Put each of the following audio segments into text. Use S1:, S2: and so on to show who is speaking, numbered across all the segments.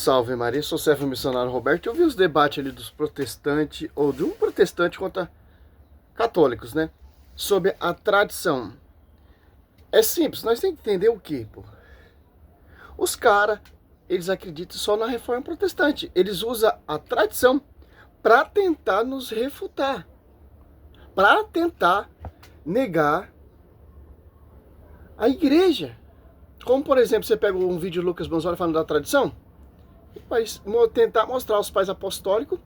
S1: Salve Maria, sou o servo missionário Roberto. Eu vi os debates ali dos protestantes, ou de um protestante contra católicos, né? Sobre a tradição. É simples, nós temos que entender o quê, pô? Os caras, eles acreditam só na reforma protestante. Eles usam a tradição para tentar nos refutar. Para tentar negar a igreja. Como, por exemplo, você pega um vídeo de Lucas Bonzoli falando da tradição, vai tentar mostrar aos pais apostólicos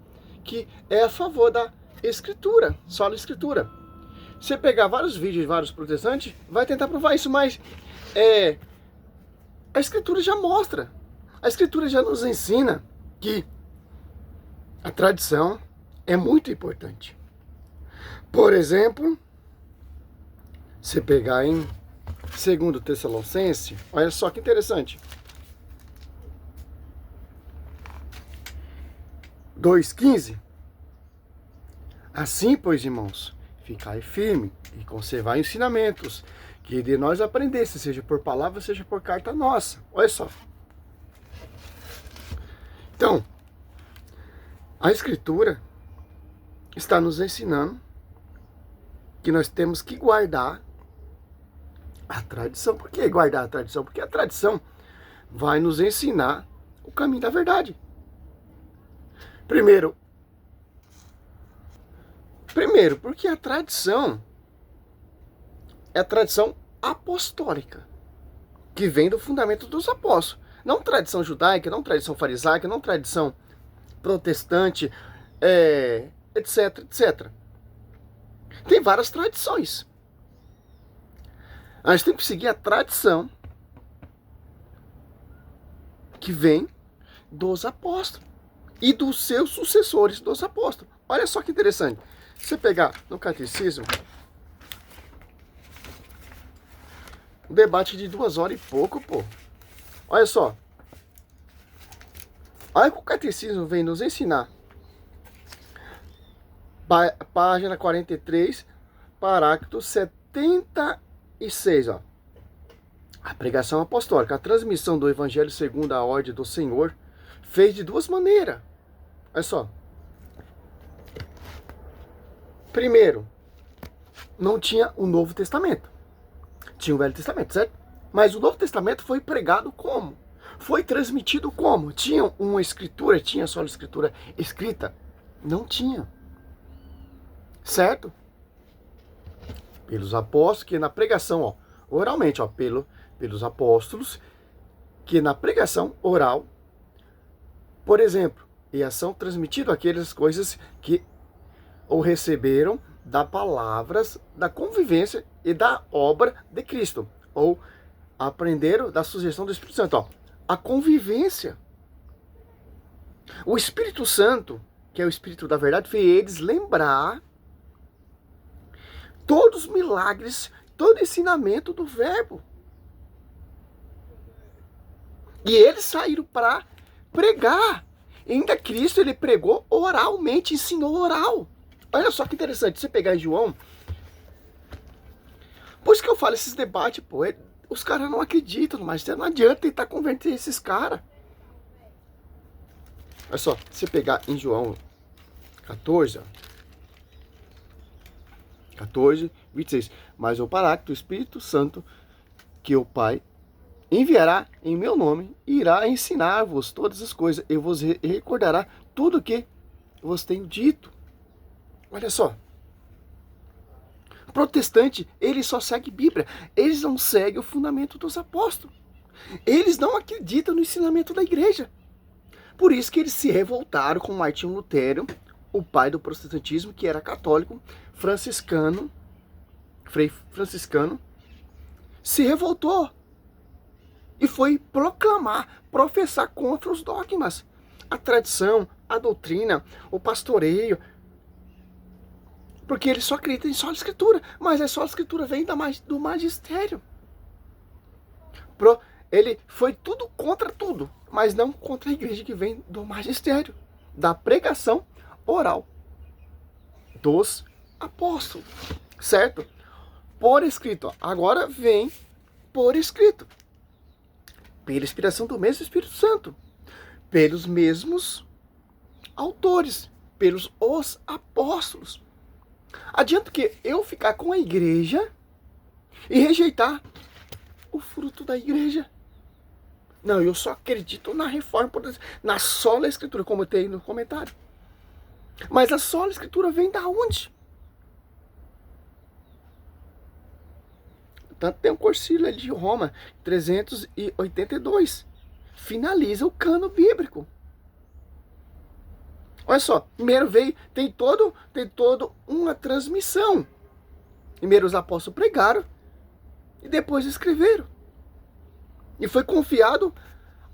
S1: que é a favor da escritura, só a escritura. Você pegar vários vídeos de vários protestantes, vai tentar provar isso, mas a escritura já mostra, a escritura já nos ensina que a tradição é muito importante. Por exemplo, você pegar em 2 Tessalonicenses, olha só que interessante. 2,15. Assim, pois, irmãos, ficai firme e conservai ensinamentos que de nós aprendesse, seja por palavra, seja por carta nossa. Olha só. Então, a Escritura está nos ensinando que nós temos que guardar a tradição. Por que guardar a tradição? Porque a tradição vai nos ensinar o caminho da verdade. Primeiro, porque a tradição é a tradição apostólica, que vem do fundamento dos apóstolos. Não tradição judaica, não tradição farisaica, não tradição protestante, etc, etc. Tem várias tradições. A gente tem que seguir a tradição que vem dos apóstolos e dos seus sucessores dos apóstolos. Olha só que interessante. Se você pegar no catecismo, um debate de 2 horas e pouco, pô. Olha só. Olha que o catecismo vem nos ensinar. Página 43, parágrafo 76, ó. A pregação apostólica, a transmissão do evangelho segundo a ordem do Senhor, fez de 2 maneiras. Olha só. Primeiro, não tinha o Novo Testamento. Tinha o Velho Testamento, certo? Mas o Novo Testamento foi pregado como? Foi transmitido como? Tinha uma escritura? Tinha só a escritura escrita? Não tinha. Certo? Pelos apóstolos, que na pregação, ó, oralmente, ó, pelos apóstolos, que na pregação oral, por exemplo, e são transmitidas aquelas coisas que ou receberam da palavras, da convivência e da obra de Cristo, ou aprenderam da sugestão do Espírito Santo. Ó, a convivência. O Espírito Santo, que é o Espírito da verdade, fez eles lembrar todos os milagres, todo o ensinamento do verbo. E eles saíram para pregar. Ainda Cristo, ele pregou oralmente, ensinou oral. Olha só que interessante, você pegar em João. Por isso que eu falo, esses debates, pô, os caras não acreditam, mas não adianta tentar converter esses caras. Olha só, você pegar em João 14, ó. 14, 26. Mas o Paráclito, o Espírito Santo, que o Pai enviará em meu nome, irá ensinar-vos todas as coisas, e vos recordará tudo o que vos tenho dito. Olha só. Protestante, ele só segue Bíblia. Eles não seguem o fundamento dos apóstolos. Eles não acreditam no ensinamento da igreja. Por isso que eles se revoltaram com Martinho Lutero, o pai do protestantismo, que era católico, franciscano, frei franciscano, se revoltou e foi proclamar, professar contra os dogmas, a tradição, a doutrina, o pastoreio, porque eles só acreditam em só a escritura, mas é só a escritura vem do magistério. Ele foi tudo contra tudo, mas não contra a igreja que vem do magistério, da pregação oral dos apóstolos, certo? Por escrito, ó. Agora vem por escrito, pela inspiração do mesmo Espírito Santo, pelos mesmos autores, pelos os apóstolos. Adianta que eu ficar com a igreja e rejeitar o fruto da igreja? Não, eu só acredito na reforma, na sola escritura, como tem no comentário. Mas a sola escritura vem da onde? Tanto tem um concílio ali de Roma, 382. Finaliza o cano bíblico. Olha só, primeiro veio, tem todo uma transmissão. Primeiro os apóstolos pregaram e depois escreveram. E foi confiado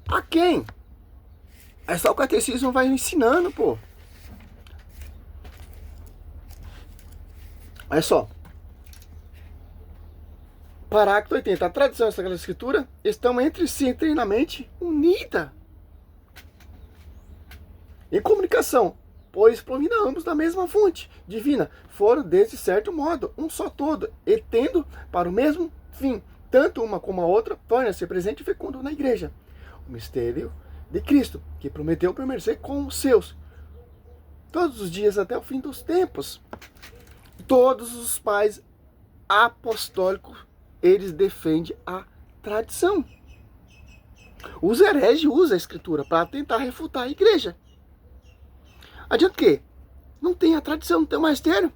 S1: a quem? É só o catecismo vai ensinando, pô. Olha só. Parágrafo 80. A tradição e a Sagrada Escritura estão entre si eternamente unidas. Em comunicação, pois provinam ambos da mesma fonte divina, foram desse certo modo um só todo, e tendo para o mesmo fim, tanto uma como a outra, torna-se presente e fecundo na igreja. O mistério de Cristo, que prometeu permanecer com os seus todos os dias até o fim dos tempos. Todos os pais apostólicos, eles defendem a tradição. Os hereges usam a escritura para tentar refutar a igreja. Adianta o quê? Não tem a tradição, não tem o magistério.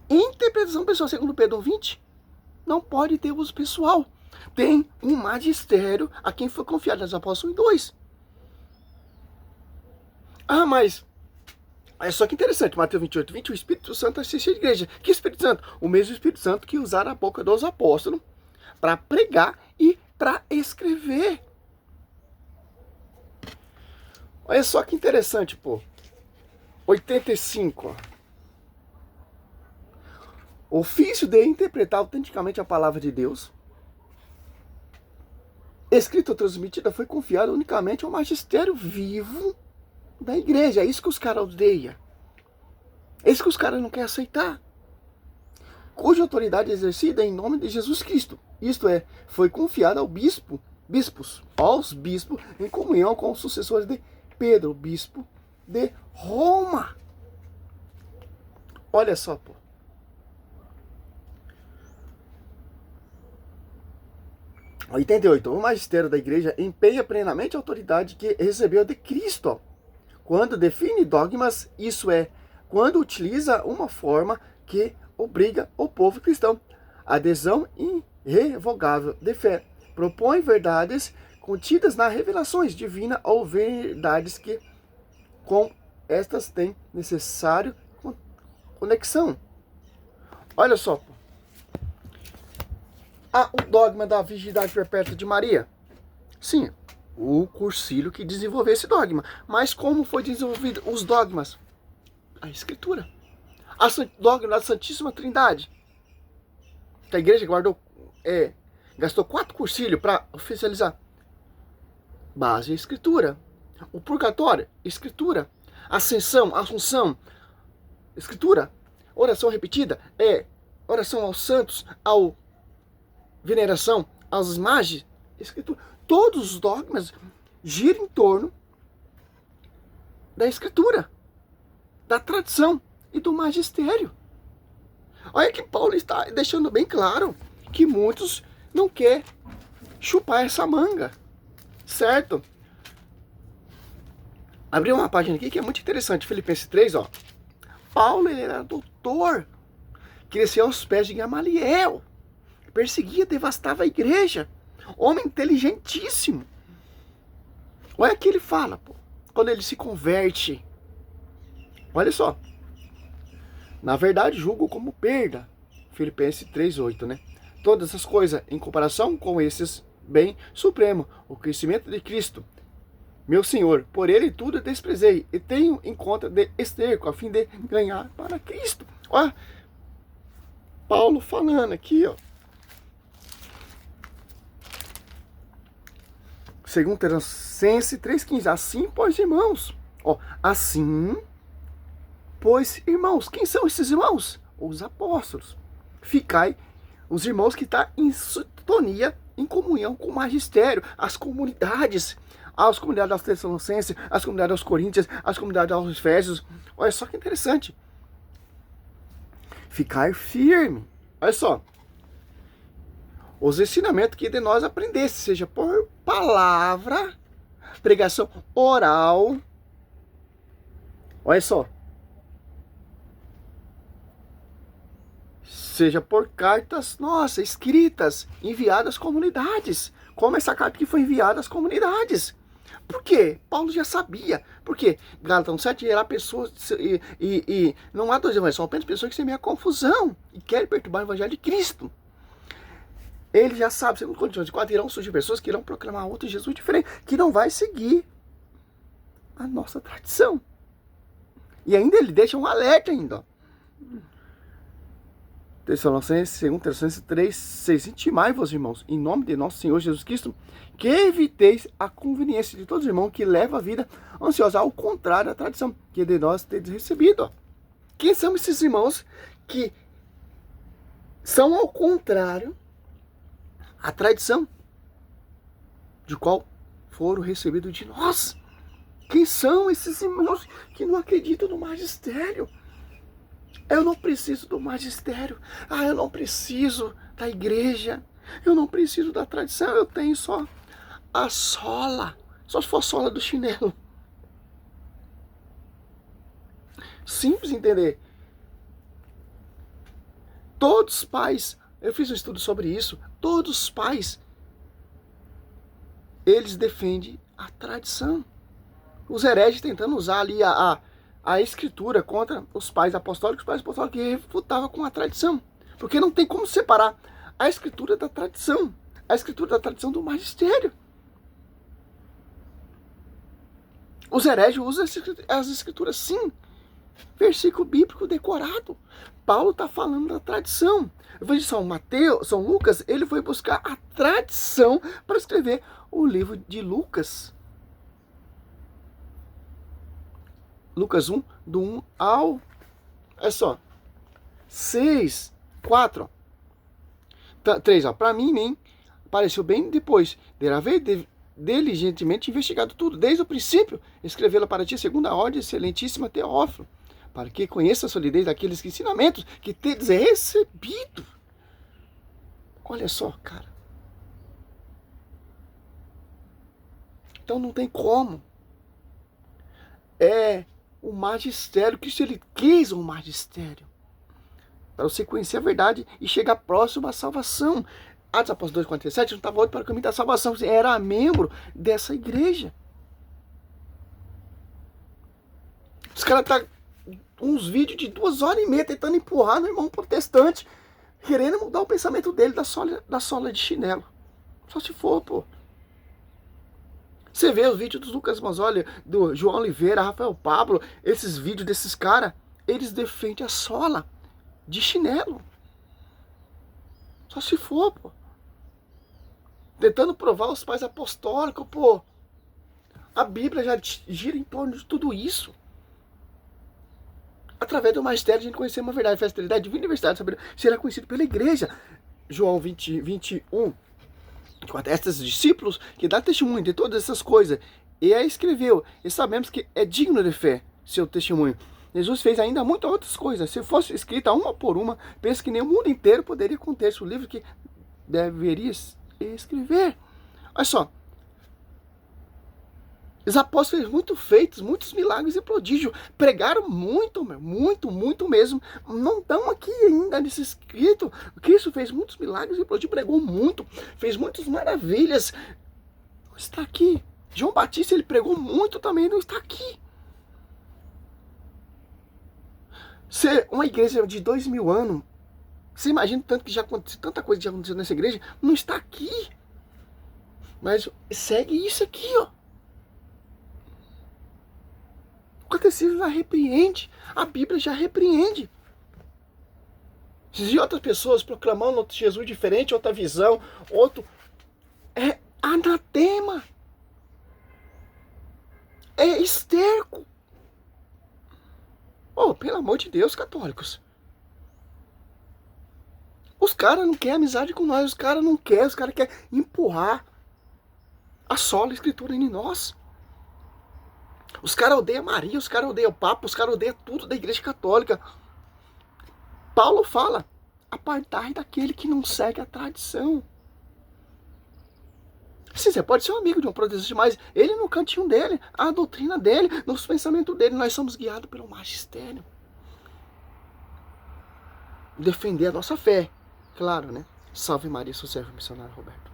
S1: Interpretação pessoal, segundo Pedro 20, não pode ter uso pessoal. Tem um magistério a quem foi confiado nos apóstolos 2. Ah, mas é só que interessante, Mateus 28, 20, o Espírito Santo assiste a igreja. Que Espírito Santo? O mesmo Espírito Santo que usaram a boca dos apóstolos para pregar e para escrever. Olha só que interessante, pô. 85, ó. Ofício de interpretar autenticamente a palavra de Deus, escrita ou transmitida, foi confiada unicamente ao magistério vivo da igreja. É isso que os caras odeiam. É isso que os caras não querem aceitar. Cuja autoridade é exercida em nome de Jesus Cristo. Isto é, foi confiada ao aos bispos, em comunhão com os sucessores de Pedro, bispo de Roma. Olha só, pô. Ó, 88. O magistério da igreja empenha plenamente a autoridade que recebeu de Cristo quando define dogmas, isso é, quando utiliza uma forma que obriga o povo cristão à adesão irrevogável de fé, propõe verdades contidas nas revelações divinas ou verdades que com estas têm necessário conexão. Olha só, o dogma da virgindade perpétua de Maria. Sim, o Concílio que desenvolveu esse dogma. Mas como foi desenvolvido os dogmas? A Escritura. O dogma da Santíssima Trindade. Que a igreja gastou 4 concílios para oficializar. Base é Escritura. O purgatório, Escritura. Assunção, Escritura. Oração repetida oração aos santos, veneração às imagens, Escritura. Todos os dogmas giram em torno da Escritura, da tradição e do magistério. Olha que Paulo está deixando bem claro que muitos não querem chupar essa manga, certo? Abri uma página aqui que é muito interessante, Filipenses 3, ó. Paulo, ele era doutor, cresceu aos pés de Gamaliel, perseguia, devastava a igreja, homem inteligentíssimo. Olha o que ele fala, pô, quando ele se converte. Olha só. Na verdade, julgo como perda. Filipenses 3:8, né? Todas essas coisas em comparação com esses bem supremo, o crescimento de Cristo, meu Senhor, por ele tudo desprezei e tenho em conta de esterco a fim de ganhar para Cristo. Olha, Paulo falando aqui, ó. Segundo Tessalonicenses 3:15. Assim, pois, irmãos. Ó, assim, pois, irmãos. Quem são esses irmãos? Os apóstolos. Ficai, os irmãos que estão em sintonia em comunhão com o magistério, as comunidades aos Tessalonicenses, as comunidades aos Coríntios, as comunidades aos Efésios. Olha só que interessante. Ficar firme. Olha só. Os ensinamentos que de nós aprendesse, seja por palavra, pregação oral. Olha só. Seja por cartas, escritas, enviadas às comunidades. Como essa carta que foi enviada às comunidades. Por quê? Paulo já sabia. Por quê? Gálatas 7 era pessoas, e não há dois evangelhos, são apenas pessoas que semeiam confusão e querem perturbar o evangelho de Cristo. Ele já sabe, segundo Coríntios 4, irão surgir pessoas que irão proclamar outro Jesus diferente, que não vai seguir a nossa tradição. E ainda ele deixa um alerta ainda. Tessalonicenses, 2 Tessalonicenses 3, 6. Intimai-vos, irmãos, em nome de nosso Senhor Jesus Cristo, que eviteis a conveniência de todos os irmãos que levam a vida ansiosa, ao contrário da tradição que de nós tedes recebido. Quem são esses irmãos que são ao contrário a tradição de qual foram recebidos de nós? Quem são esses irmãos que não acreditam no magistério? Eu não preciso do magistério. Eu não preciso da igreja. Eu não preciso da tradição. Eu tenho só a sola. Só se for a sola do chinelo. Simples entender. Todos os pais, eu fiz um estudo sobre isso. Todos os pais, eles defendem a tradição. Os hereges tentando usar ali a escritura contra os pais apostólicos que refutavam com a tradição. Porque não tem como separar a escritura da tradição. A escritura da tradição do magistério. Os hereges usam as escrituras sim. Versículo bíblico decorado. Paulo está falando da tradição. Eu vejo São Lucas, ele foi buscar a tradição para escrever o livro de Lucas. Lucas 1, do 1 ao... É só. 6, 4. 3, ó. Para mim, nem pareceu bem depois de haver diligentemente investigado tudo, desde o princípio, escrevê-la para ti, segundo a ordem excelentíssima Teófilo, para que conheça a solidez daqueles ensinamentos que tedes recebido. Olha só, cara. Então não tem como. O magistério, que se ele quis um magistério, para você conhecer a verdade e chegar próximo à salvação. Atos Apóstolos 2,47 não estava outro para o caminho da salvação, você era membro dessa igreja. Os caras estão uns vídeos de 2h30 tentando empurrar no irmão protestante, querendo mudar o pensamento dele da sola de chinelo. Só se for, pô. Você vê os vídeos do Lucas Manzoli, do João Oliveira, Rafael Pablo, esses vídeos desses caras, eles defendem a sola de chinelo. Só se for, pô. Tentando provar os pais apostólicos, pô. A Bíblia já gira em torno de tudo isso. Através do magistério a gente conhecer uma verdade, fidelidade divina e universidade, será conhecido pela igreja. João 21. Estes discípulos que dá testemunho de todas essas coisas, e aí escreveu, e sabemos que é digno de fé seu testemunho. Jesus fez ainda muitas outras coisas. Se fosse escrita uma por uma, penso que nem o mundo inteiro poderia conter o livro que deveria escrever. Olha só. Os apóstolos feitos muitos milagres e prodígios. Pregaram muito mesmo. Não estão aqui ainda nesse escrito. Cristo fez muitos milagres e prodígios, pregou muito, fez muitas maravilhas. Não está aqui. João Batista, ele pregou muito também, não está aqui. Ser uma igreja de 2000 anos, você imagina tanto que já aconteceu, tanta coisa que já aconteceu nessa igreja, não está aqui. Mas segue isso aqui, ó. O catecismo já repreende, a Bíblia já repreende. Se outras pessoas proclamando outro Jesus diferente, outra visão, outro... É anatema. É esterco. Oh, pelo amor de Deus, católicos. Os caras não querem amizade com nós, os caras não querem, os caras querem empurrar a sola escritura em nós. Os caras odeiam Maria, os caras odeiam o Papa, os caras odeiam tudo da Igreja Católica. Paulo fala, apartai daquele que não segue a tradição. Sim, você pode ser um amigo de um protestante, mas ele no cantinho dele, a doutrina dele, nos pensamentos dele, nós somos guiados pelo magistério. Defender a nossa fé, claro, né? Salve Maria, sou servo missionário Roberto.